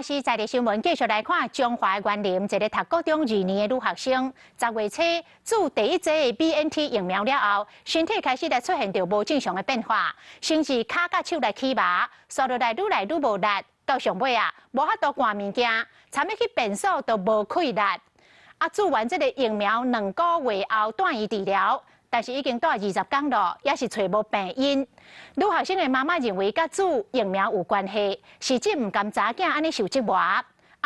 是在地新闻继续来看，中华园林一个读高中2年的女学生，10月初注第一剂的 BNT 疫苗了后，身体开始来出现着无正常的变化，甚至脚甲手来起麻，刷落来愈无力，到上尾啊，无法度赶物件，参要去便所都无气力。注完这个疫苗2个月后转移治疗。 但是已经带20天了，也是找无病因。女学生的妈妈认为，甲注疫苗有关系，是指唔甘查囝安尼受折磨。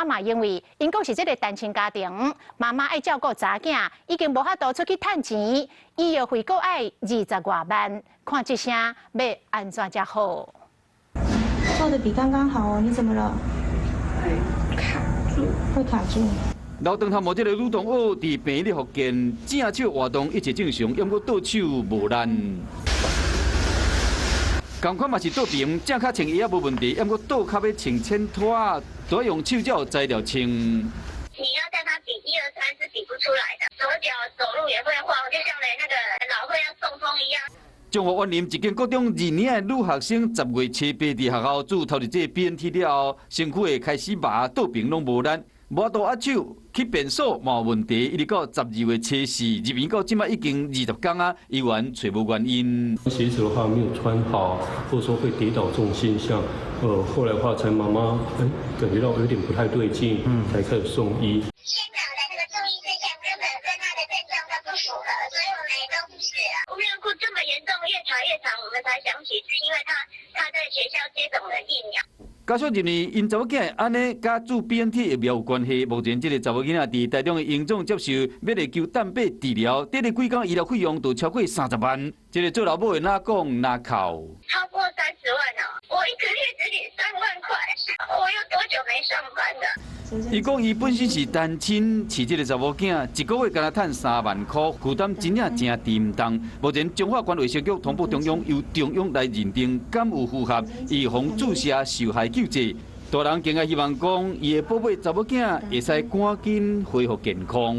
嘛因为因讲是这个单亲家庭，妈妈爱照顾查囝，已经无法度出去趁钱，医药费阁爱20多万，看这声要安怎才好？做的比刚刚好哦，你怎么了？会卡住。 老长头毛这个女同学伫病院的福建，正手活动一直正常，不过倒手无力。同款嘛是倒平，正脚穿衣也无问题，不过倒脚要穿衬拖，都要用手才有材料穿。你要叫他比1、2、3是比不出来的，左脚走路也会晃，就像那个老会要中风一样。 中华园林一间高中2年的女学生，10月初爬伫学校注头一剂 BNT 了后，身躯会开始麻，倒平拢无力。 无多握手去便所嘛有问题，一直到12月初4入院到即摆已经20天啊，医院找无原因。鞋子的话没有穿好，或者说会跌倒这种现象，后来的话才妈妈感觉到有点不太对劲，才开始送医。先讲的这个注意事项根本跟他的症状都不符合，所以我们也都不是啊。无缘故这么严重，越查越长，我们才想起是因为他在学校接种了疫苗。 家属认为，因查某囝安尼甲注 BNT 疫苗有关系。目前，这个查某囡仔伫台中的荣总接受要来求蛋白治疗，第几工医疗费用都超过30万。这个做老母的哪讲哪哭。超过30万哦！我1个月只领3万块，我有多久没上班了？ 伊讲伊本身是单亲，饲这个查某囝，1个月敢若赚3万块，负担真正真沉重。目前中华关卫生局通报中央，由中央来认定，敢有符合预防注射受害救济。大人更加希望讲，伊的宝贝查某囝会使赶紧恢复健康。